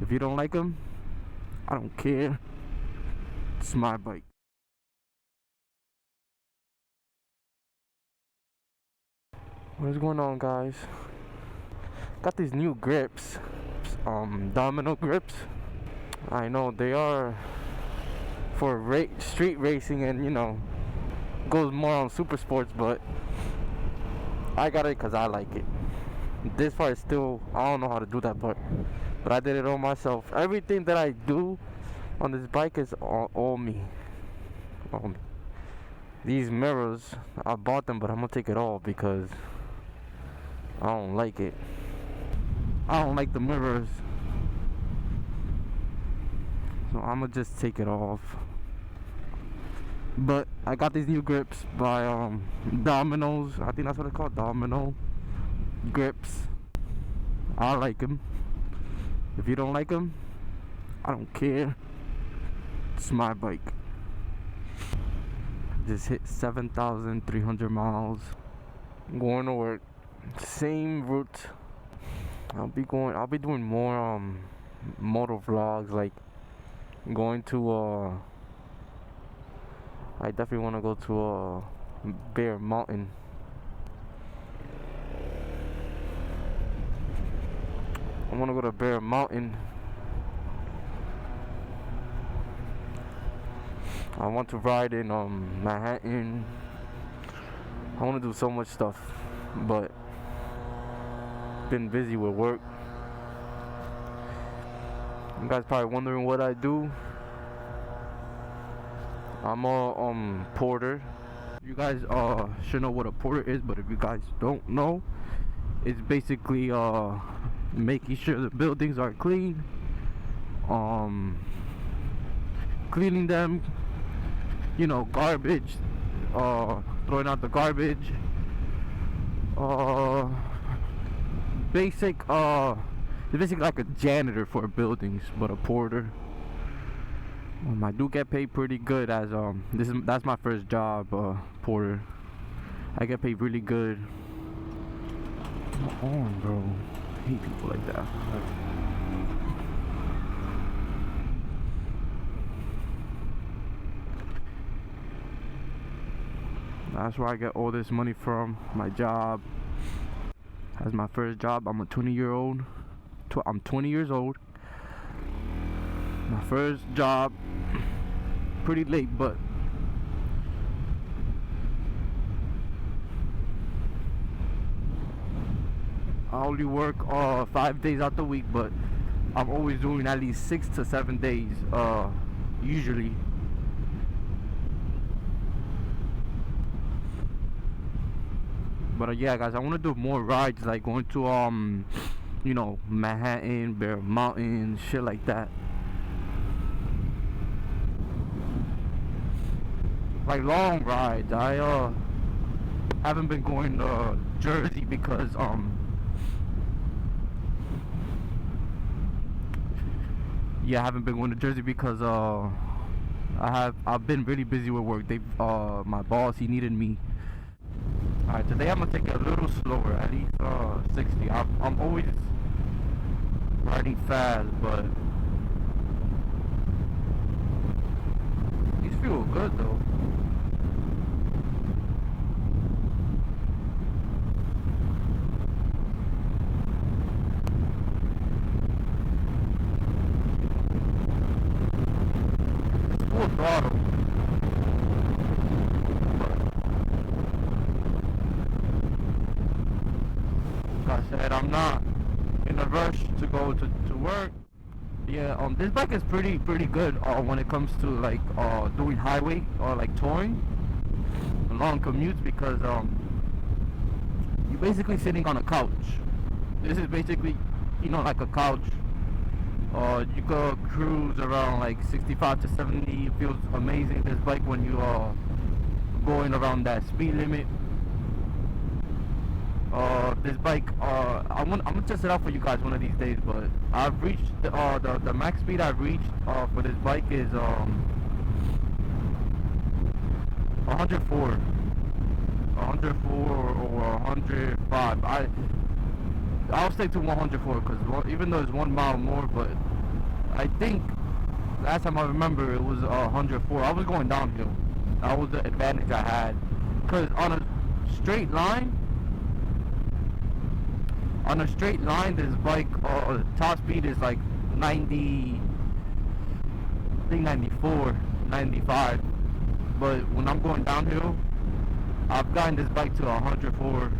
If you don't like them, I don't care. It's my bike. What's going on, guys? Got these new grips, domino grips. I know they are for street racing and, you know, goes more on super sports, but I got it because I like it. This part is still, I don't know how to do that part, but I did it all myself. Everything that I do on this bike is all me. All me. These mirrors, I bought them, but I'm gonna take it off because I don't like it. I don't like the mirrors, so I'm gonna just take it off. But I got these new grips by Domino's. I think that's what it's called, Domino grips. I like them. If you don't like them, I don't care. It's my bike. Just hit 7,300 miles. I'm going to work. Same route. I'll be doing more motor vlogs, like going to I definitely want to go to Bear Mountain. I want to go to Bear Mountain. I want to ride in Manhattan. I want to do so much stuff, but been busy with work. You guys probably wondering what I do. I'm a porter. You guys should know what a porter is, but if you guys don't know, it's basically making sure the buildings are clean, cleaning them, you know, garbage, throwing out the garbage, it's basically like a janitor for buildings, but a porter. I do get paid pretty good as that's my first job, porter. I get paid really good. Come on, bro. I hate people like that. That's where I get all this money from. My job. As my first job, I'm a 20-year-old. I'm 20 years old. My first job. Pretty late, but I only work 5 days out the week, but I'm always doing at least 6 to 7 days, usually. But yeah, guys, I want to do more rides, like going to you know, Manhattan, Bear Mountain, shit like that. Like long rides. I haven't been going to Jersey because yeah, I haven't been going to Jersey because I've been really busy with work. My boss, he needed me. Alright, today I'm gonna take it a little slower, at least 60. I'm always riding fast, but these feel good though. Full throttle. Like I said, I'm not in a rush to go to work. Yeah, this bike is pretty good when it comes to like doing highway or like touring, long commutes, because you're basically sitting on a couch. This is basically, you know, like a couch. You go cruise around like 65 to 70. It feels amazing, this bike, when you are going around that speed limit. This bike, I'm gonna test it out for you guys one of these days, but I've reached the max speed I've reached for this bike is 104 or 105. I'll stay to 104 because even though it's 1 mile more, but I think last time I remember it was 104. I was going downhill. That was the advantage I had. Cause on a straight line, this bike top speed is like 90. I think 94, 95. But when I'm going downhill, I've gotten this bike to 104.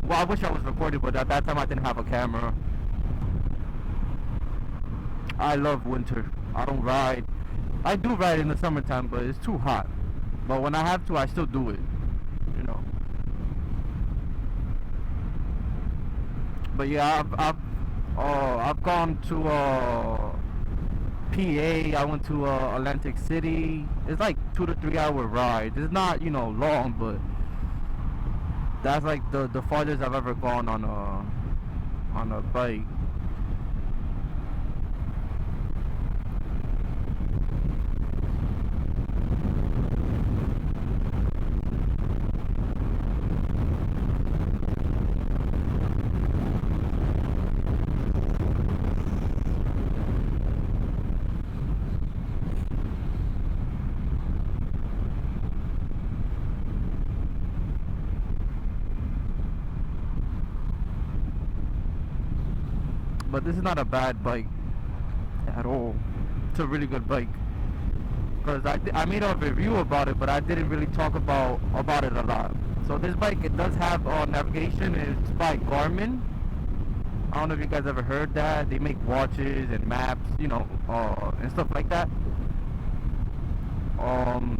Well, I wish I was recording, but at that time I didn't have a camera. I love winter. I don't ride. I do ride in the summertime, but it's too hot. But when I have to, I still do it. You know. But yeah, I've gone to PA. I went to Atlantic City. It's like 2 to 3 hour ride. It's not, you know, long, but that's like the farthest I've ever gone on a bike. But this is not a bad bike at all. It's a really good bike. Because I made a review about it, but I didn't really talk about it a lot. So this bike, it does have navigation. It's by Garmin. I don't know if you guys ever heard that. They make watches and maps, you know, and stuff like that.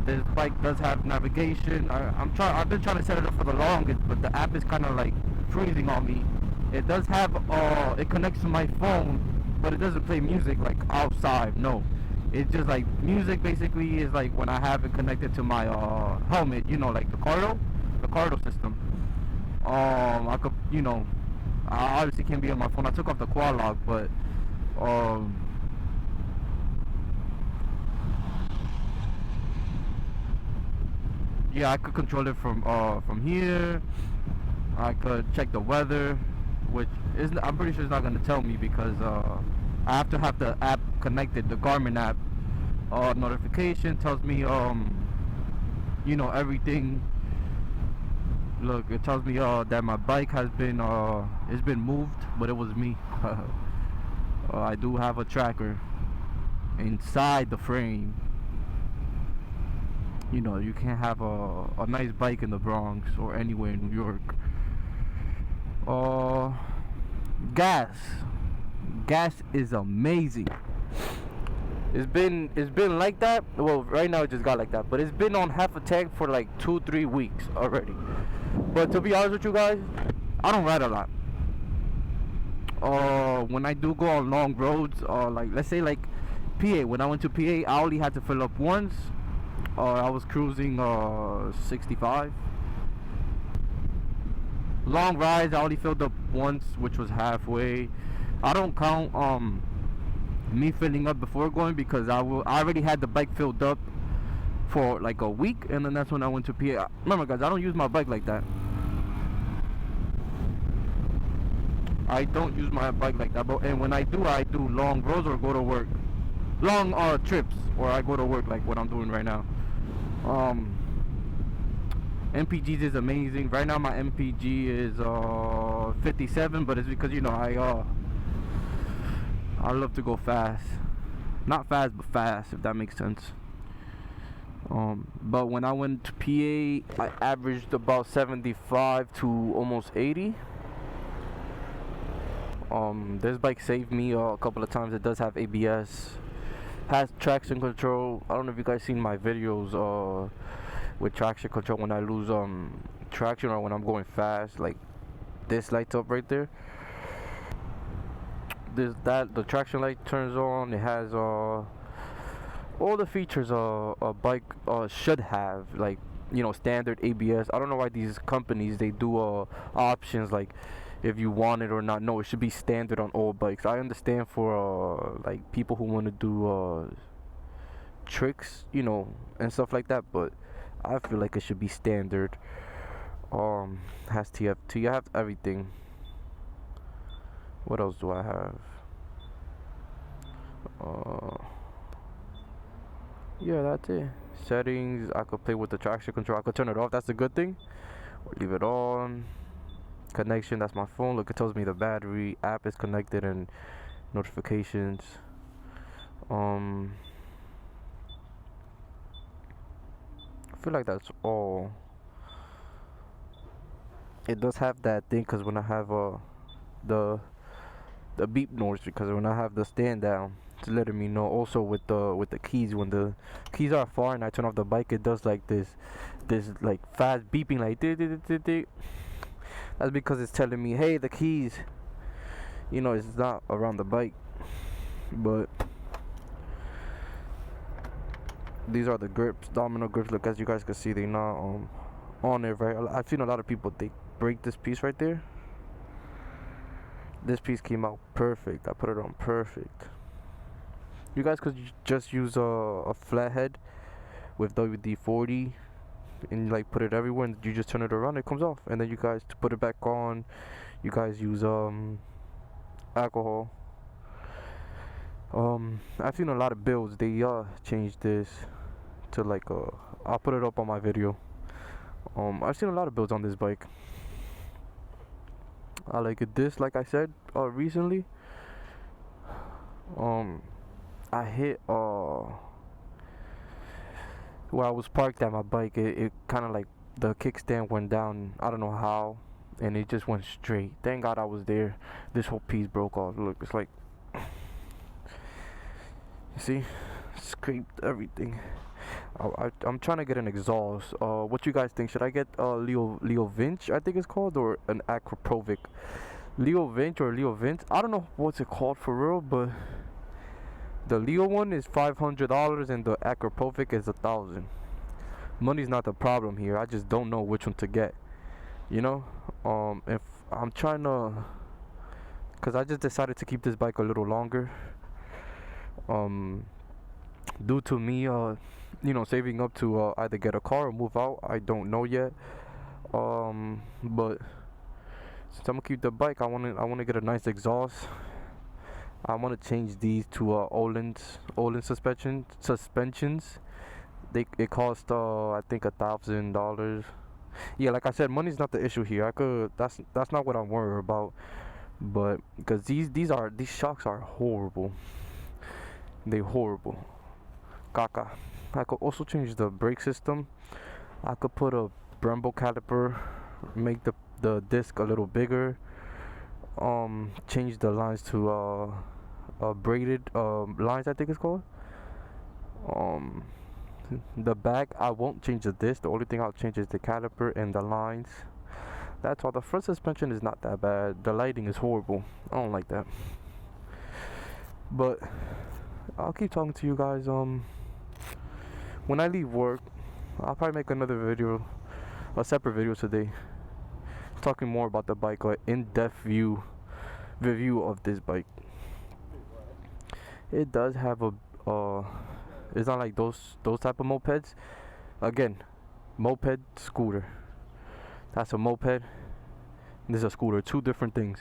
This bike does have navigation. I've been trying to set it up for the longest, but the app is kind of like freezing on me. It does have it connects to my phone, but it doesn't play music like outside. No, it's just like music basically is like when I have it connected to my helmet, you know, like the Cardo system. I could, you know, I obviously can't be on my phone. I took off the quad lock, but yeah, I could control it from here. I could check the weather, which is, I'm pretty sure it's not going to tell me because I have to have the app connected, the Garmin app. Notification tells me you know, everything. Look, it tells me that my bike has been it's been moved, but it was me. I do have a tracker inside the frame. You know, you can't have a nice bike in the Bronx or anywhere in New York. Gas is amazing. It's been like that. Well, right now it just got like that, but it's been on half a tank for like 2-3 weeks already. But to be honest with you guys, I don't ride a lot. When I do go on long roads, like let's say like PA, when I went to PA, I only had to fill up once. I was cruising 65. Long rides, I only filled up once, which was halfway. I don't count me filling up before going because I already had the bike filled up for like a week, and then that's when I went to PA. Remember, guys, I don't use my bike like that. I don't use my bike like that, but and when I do long roads or go to work, long trips, or I go to work like what I'm doing right now. MPGs is amazing. Right now my MPG is 57, but it's because, you know, I love to go fast. Not fast, but fast, if that makes sense. But when I went to PA, I averaged about 75 to almost 80. This bike saved me a couple of times. It does have ABS, has traction control. I don't know if you guys seen my videos with traction control when I lose traction or when I'm going fast. Like this lights up right there. The traction light turns on. It has all the features a bike should have, like, you know, standard ABS. I don't know why these companies, they do options like if you want it or not. No, it should be standard on all bikes. I understand for like people who want to do tricks, you know, and stuff like that, but I feel like it should be standard. Has TFT. I have everything. What else do I have? uh yeah, that's it. Settings, I could play with the traction control. I could turn it off, that's a good thing, or leave it on. Connection, that's my phone. Look, it tells me the battery, app is connected, and notifications. I feel like that's all. It does have that thing, because when I have the beep noise, because when I have the stand down, it's letting me know. Also with the keys, when the keys are far and I turn off the bike, it does like this like fast beeping, like dit. That's because it's telling me, hey, the keys, it's not around the bike. But these are the grips, domino grips. Look, as you guys can see, they're not on it, right? I've seen a lot of people, they break this piece right there. This piece came out perfect. I put it on perfect. You guys could just use a flathead with WD-40 and like put it everywhere, and you just turn it around, it comes off. And then you guys, to put it back on, you guys use alcohol. I've seen a lot of builds, they changed this to like I'll put it up on my video. I've seen a lot of builds on this bike. I like it. This, like I said, recently, I hit where I was parked at my bike. It kind of like the kickstand went down. I don't know how, and it just went straight. Thank God I was there. This whole piece broke off. Look, it's like, you see, scraped everything. I'm trying to get an exhaust. What you guys think? Should I get Leo Vinch, I think it's called, or an Acroprovic? Leo Vinch or Leo Vince? I don't know what's it called for real, but the Leo one is $500 and the Acroprovic is $1,000. Money's not the problem here. I just don't know which one to get. If I'm trying to, cause I just decided to keep this bike a little longer. Due to me, saving up to either get a car or move out. I don't know yet. But since I'm gonna keep the bike, I wanna get a nice exhaust. I wanna change these to Olin suspensions. It cost I think $1,000. Yeah, like I said, money's not the issue here. That's not what I'm worried about. But because these shocks are horrible. They're horrible. Caca. I could also change the brake system. I could put a Brembo caliper, make the disc a little bigger. Change the lines to braided lines, I think it's called. The back, I won't change the disc. The only thing I'll change is the caliper and the lines. That's all. The front suspension is not that bad. The lighting is horrible. I don't like that. But I'll keep talking to you guys. When I leave work, I'll probably make another video, a separate video today, talking more about the bike, like in-depth review of this bike. It does have a it's not like those type of mopeds. Again, moped, scooter. That's a moped, and this is a scooter. Two different things.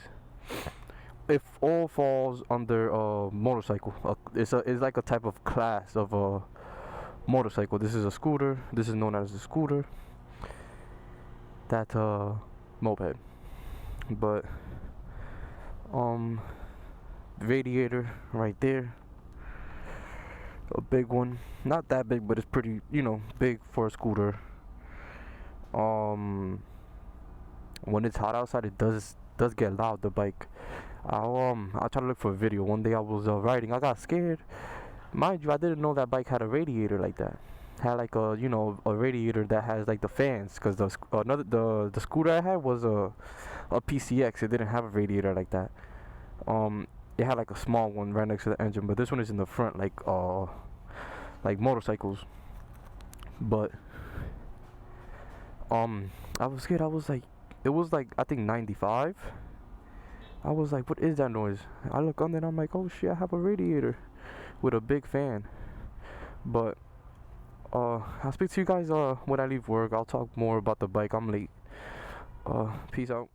It all falls under motorcycle. It's like a type of class of motorcycle. This is a scooter. This is known as a scooter. That's a moped. But radiator right there, a big one. Not that big, but it's pretty, big for a scooter. When it's hot outside, it does get loud, the bike. I'll try to look for a video. One day I was riding, I got scared. Mind you, I didn't know that bike had a radiator like that. Had like a radiator that has like the fans, because the scooter I had was a PCX. It didn't have a radiator like that. It had like a small one right next to the engine, but this one is in the front, like motorcycles. But I was scared. I was like, it was like, I think 95. I was like, what is that noise? I look under and I'm like, oh shit, I have a radiator with a big fan. But I'll speak to you guys when I leave work. I'll talk more about the bike. I'm late. Peace out.